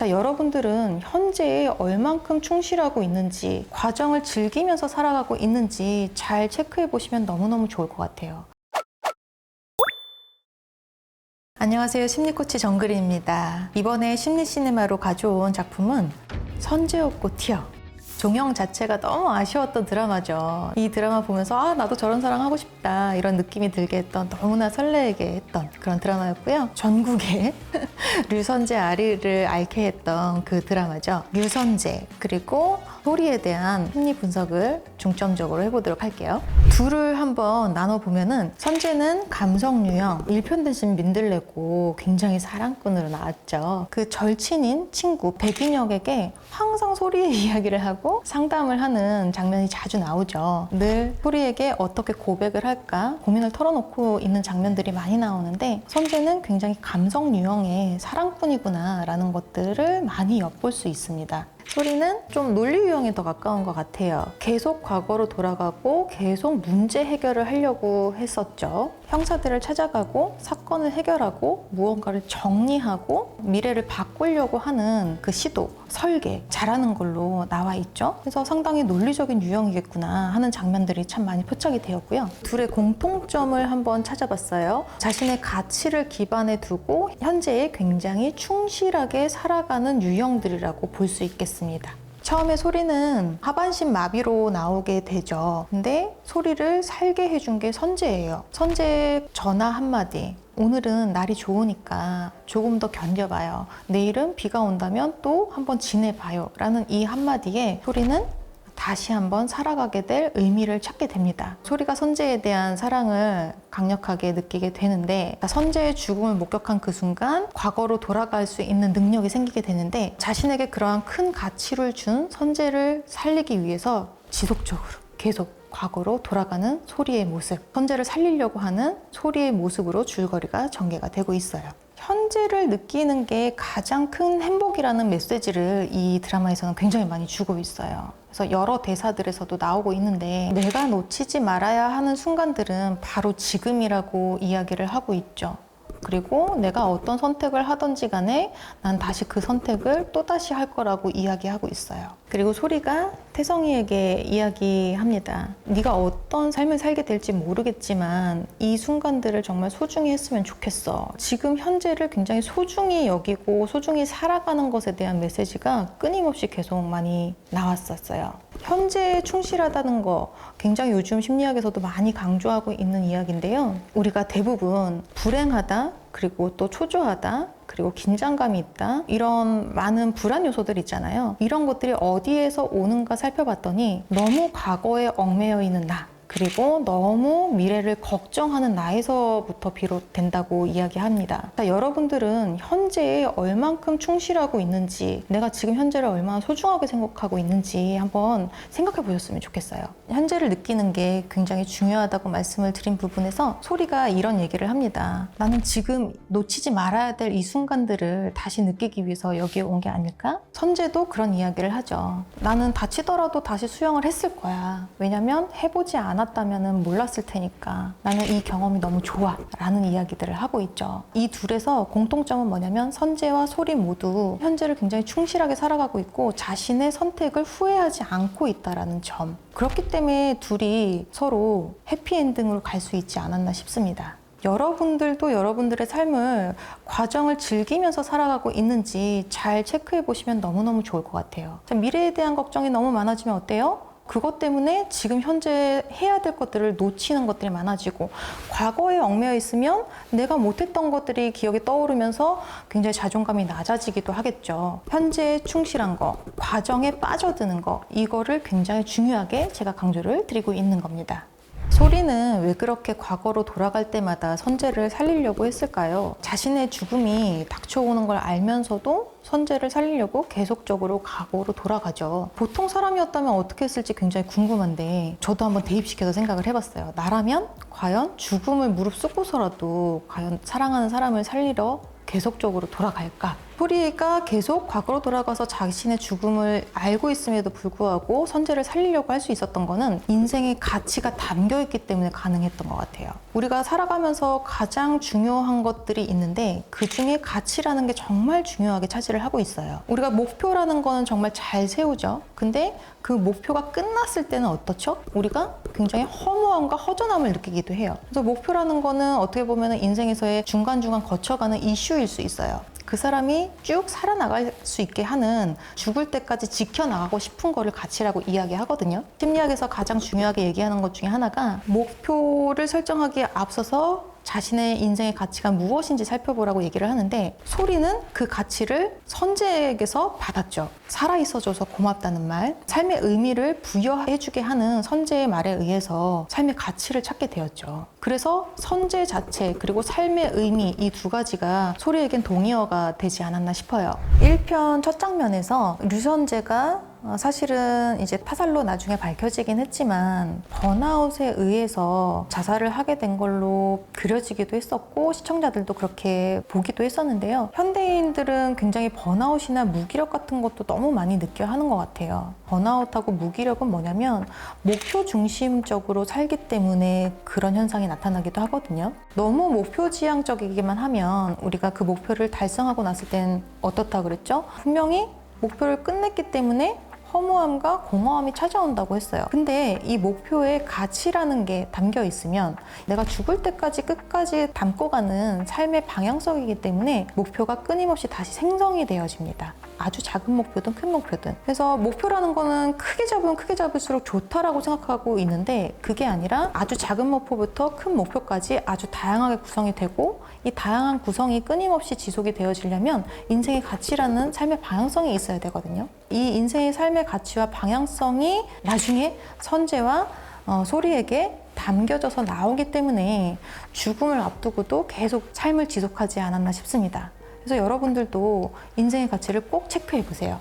여러분들은 현재에 얼만큼 충실하고 있는지, 과정을 즐기면서 살아가고 있는지 잘 체크해 보시면 너무너무 좋을 것 같아요. 안녕하세요. 심리코치 정글입니다. 이번에 심리시네마로 가져온 작품은 선제였고 티어. 종영 자체가 너무 아쉬웠던 드라마죠. 이 드라마 보면서 나도 저런 사랑 하고 싶다 이런 느낌이 들게 했던, 너무나 설레게 했던 그런 드라마였고요. 전국의 류선재 아리를 앓게 했던 그 드라마죠. 류선재, 그리고 소리에 대한 심리 분석을 중점적으로 해보도록 할게요. 둘을 한번 나눠보면은, 선재는 감성 유형, 일편단심 민들레고 굉장히 사랑꾼으로 나왔죠. 그 절친인 친구 백인혁에게 항상 소리의 이야기를 하고 상담을 하는 장면이 자주 나오죠. 늘 소리에게 어떻게 고백을 할까 고민을 털어놓고 있는 장면들이 많이 나오는데, 선재는 굉장히 감성 유형의 사랑꾼이구나 라는 것들을 많이 엿볼 수 있습니다. 소리는 좀 논리 유형에 더 가까운 것 같아요. 계속 과거로 돌아가고 계속 문제 해결을 하려고 했었죠. 형사들을 찾아가고 사건을 해결하고 무언가를 정리하고 미래를 바꾸려고 하는 그 시도, 설계, 잘하는 걸로 나와 있죠. 그래서 상당히 논리적인 유형이겠구나 하는 장면들이 참 많이 포착이 되었고요. 둘의 공통점을 한번 찾아봤어요. 자신의 가치를 기반에 두고 현재에 굉장히 충실하게 살아가는 유형들이라고 볼 수 있겠습니다. 처음에 소리는 하반신 마비로 나오게 되죠. 근데 소리를 살게 해준 게 선재예요. 선재의 전화 한마디, 오늘은 날이 좋으니까 조금 더 견뎌봐요, 내일은 비가 온다면 또 한번 지내봐요 라는 이 한마디에 소리는 다시 한번 살아가게 될 의미를 찾게 됩니다. 소리가 선재에 대한 사랑을 강력하게 느끼게 되는데, 선재의 죽음을 목격한 그 순간 과거로 돌아갈 수 있는 능력이 생기게 되는데, 자신에게 그러한 큰 가치를 준 선재를 살리기 위해서 지속적으로 계속 과거로 돌아가는 소리의 모습, 선재를 살리려고 하는 소리의 모습으로 줄거리가 전개가 되고 있어요. 현재를 느끼는 게 가장 큰 행복이라는 메시지를 이 드라마에서는 굉장히 많이 주고 있어요. 그래서 여러 대사들에서도 나오고 있는데, 내가 놓치지 말아야 하는 순간들은 바로 지금이라고 이야기를 하고 있죠. 그리고 내가 어떤 선택을 하든지 간에 난 다시 그 선택을 또다시 할 거라고 이야기하고 있어요. 그리고 소리가 태성이에게 이야기합니다. 네가 어떤 삶을 살게 될지 모르겠지만 이 순간들을 정말 소중히 했으면 좋겠어. 지금 현재를 굉장히 소중히 여기고 소중히 살아가는 것에 대한 메시지가 끊임없이 계속 많이 나왔었어요. 현재에 충실하다는 거 굉장히 요즘 심리학에서도 많이 강조하고 있는 이야기인데요. 우리가 대부분 불행하다, 그리고 또 초조하다, 그리고 긴장감이 있다, 이런 많은 불안 요소들 있잖아요. 이런 것들이 어디에서 오는가 살펴봤더니 너무 과거에 얽매여 있는 나, 그리고 너무 미래를 걱정하는 나에서부터 비롯된다고 이야기합니다. 여러분들은 현재에 얼만큼 충실하고 있는지, 내가 지금 현재를 얼마나 소중하게 생각하고 있는지 한번 생각해 보셨으면 좋겠어요. 현재를 느끼는 게 굉장히 중요하다고 말씀을 드린 부분에서 소리가 이런 얘기를 합니다. 나는 지금 놓치지 말아야 될 이 순간들을 다시 느끼기 위해서 여기에 온 게 아닐까? 선재도 그런 이야기를 하죠. 나는 다치더라도 다시 수영을 했을 거야. 왜냐면 해보지 않았다면 몰랐을 테니까. 나는 이 경험이 너무 좋아 라는 이야기들을 하고 있죠. 이 둘에서 공통점은 뭐냐면, 선재와 소리 모두 현재를 굉장히 충실하게 살아가고 있고 자신의 선택을 후회하지 않고 있다는 점. 그렇기 때문에 둘이 서로 해피엔딩으로 갈 수 있지 않았나 싶습니다. 여러분들도 여러분들의 삶을, 과정을 즐기면서 살아가고 있는지 잘 체크해 보시면 너무너무 좋을 것 같아요. 미래에 대한 걱정이 너무 많아지면 어때요? 그것 때문에 지금 현재 해야 될 것들을 놓치는 것들이 많아지고, 과거에 얽매여 있으면 내가 못했던 것들이 기억에 떠오르면서 굉장히 자존감이 낮아지기도 하겠죠. 현재에 충실한 거, 과정에 빠져드는 거, 이거를 굉장히 중요하게 제가 강조를 드리고 있는 겁니다. 소리는 왜 그렇게 과거로 돌아갈 때마다 선재를 살리려고 했을까요? 자신의 죽음이 닥쳐오는 걸 알면서도 선재를 살리려고 계속적으로 과거로 돌아가죠. 보통 사람이었다면 어떻게 했을지 굉장히 궁금한데, 저도 한번 대입시켜서 생각을 해봤어요. 나라면 과연 죽음을 무릅쓰고서라도 과연 사랑하는 사람을 살리러 계속적으로 돌아갈까? 소리가 계속 과거로 돌아가서 자신의 죽음을 알고 있음에도 불구하고 선재를 살리려고 할 수 있었던 거는 인생의 가치가 담겨있기 때문에 가능했던 것 같아요. 우리가 살아가면서 가장 중요한 것들이 있는데 그 중에 가치라는 게 정말 중요하게 차지를 하고 있어요. 우리가 목표라는 거는 정말 잘 세우죠. 근데 그 목표가 끝났을 때는 어떻죠? 우리가 굉장히 허무함과 허전함을 느끼기도 해요. 그래서 목표라는 거는 어떻게 보면 인생에서의 중간중간 거쳐가는 이슈일 수 있어요. 그 사람이 쭉 살아나갈 수 있게 하는 죽을 때까지 지켜나가고 싶은 거를 가치라고 이야기하거든요. 심리학에서 가장 중요하게 얘기하는 것 중에 하나가 목표를 설정하기에 앞서서 자신의 인생의 가치가 무엇인지 살펴보라고 얘기를 하는데 소리는 그 가치를 선재에게서 받았죠. 살아있어줘서 고맙다는 말, 삶의 의미를 부여해주게 하는 선재의 말에 의해서 삶의 가치를 찾게 되었죠. 그래서 선재 자체 그리고 삶의 의미 이 두 가지가 소리에겐 동의어가 되지 않았나 싶어요. 1편 첫 장면에서 류선재가 사실은 이제 타살로 나중에 밝혀지긴 했지만 번아웃에 의해서 자살을 하게 된 걸로 그려지기도 했었고 시청자들도 그렇게 보기도 했었는데요. 현대인들은 굉장히 번아웃이나 무기력 같은 것도 너무 많이 느껴 하는 것 같아요. 번아웃하고 무기력은 뭐냐면 목표 중심적으로 살기 때문에 그런 현상이 나타나기도 하거든요. 너무 목표 지향적이기만 하면 우리가 그 목표를 달성하고 났을 땐 어떻다 그랬죠? 분명히 목표를 끝냈기 때문에 허무함과 공허함이 찾아온다고 했어요. 근데 이 목표에 가치라는 게 담겨 있으면 내가 죽을 때까지 끝까지 담고 가는 삶의 방향성이기 때문에 목표가 끊임없이 다시 생성이 되어집니다. 아주 작은 목표든 큰 목표든. 그래서 목표라는 거는 크게 잡으면 크게 잡을수록 좋다라고 생각하고 있는데 그게 아니라 아주 작은 목표부터 큰 목표까지 아주 다양하게 구성이 되고 이 다양한 구성이 끊임없이 지속이 되어지려면 인생의 가치라는 삶의 방향성이 있어야 되거든요. 이 인생의 삶의 가치와 방향성이 나중에 선재와 소리에게 담겨져서 나오기 때문에 죽음을 앞두고도 계속 삶을 지속하지 않았나 싶습니다. 그래서 여러분들도 인생의 가치를 꼭 체크해 보세요.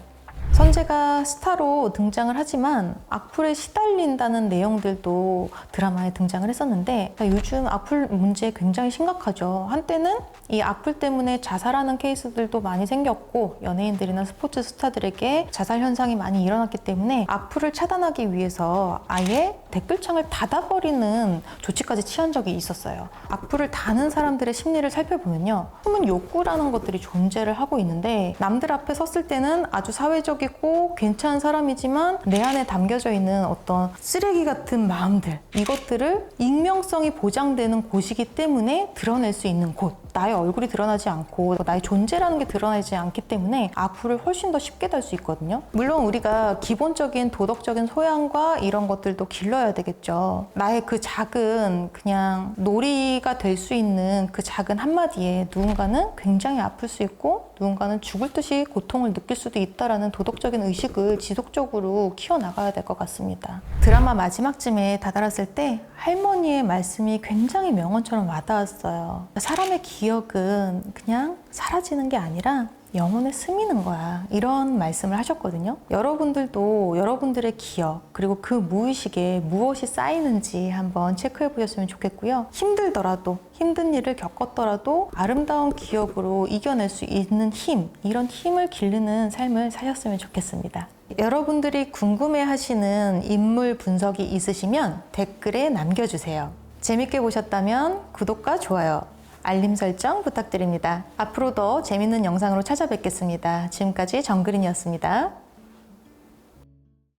선재가 스타로 등장을 하지만 악플에 시달린다는 내용들도 드라마에 등장을 했었는데 요즘 악플 문제 굉장히 심각하죠. 한때는 이 악플 때문에 자살하는 케이스들도 많이 생겼고 연예인들이나 스포츠 스타들에게 자살 현상이 많이 일어났기 때문에 악플을 차단하기 위해서 아예 댓글창을 닫아버리는 조치까지 취한 적이 있었어요. 악플을 다는 사람들의 심리를 살펴보면요. 숨은 욕구라는 것들이 존재를 하고 있는데 남들 앞에 섰을 때는 아주 사회적이고 괜찮은 사람이지만 내 안에 담겨져 있는 어떤 쓰레기 같은 마음들 이것들을 익명성이 보장되는 곳이기 때문에 드러낼 수 있는 곳 나의 얼굴이 드러나지 않고 나의 존재라는 게 드러나지 않기 때문에 악플을 훨씬 더 쉽게 달 수 있거든요. 물론 우리가 기본적인 도덕적인 소양과 이런 것들도 길러야 되겠죠. 나의 그 작은 그냥 놀이가 될 수 있는 그 작은 한마디에 누군가는 굉장히 아플 수 있고 누군가는 죽을 듯이 고통을 느낄 수도 있다라는 도덕적인 의식을 지속적으로 키워나가야 될 것 같습니다. 드라마 마지막쯤에 다다랐을 때 할머니의 말씀이 굉장히 명언처럼 와닿았어요. 사람의 기억은 그냥 사라지는 게 아니라 영혼에 스미는 거야. 이런 말씀을 하셨거든요. 여러분들도 여러분들의 기억 그리고 그 무의식에 무엇이 쌓이는지 한번 체크해 보셨으면 좋겠고요. 힘들더라도 힘든 일을 겪었더라도 아름다운 기억으로 이겨낼 수 있는 힘 이런 힘을 기르는 삶을 사셨으면 좋겠습니다. 여러분들이 궁금해하시는 인물 분석이 있으시면 댓글에 남겨주세요. 재밌게 보셨다면 구독과 좋아요 알림 설정 부탁드립니다. 앞으로 더 재밌는 영상으로 찾아뵙겠습니다. 지금까지 정그린이었습니다.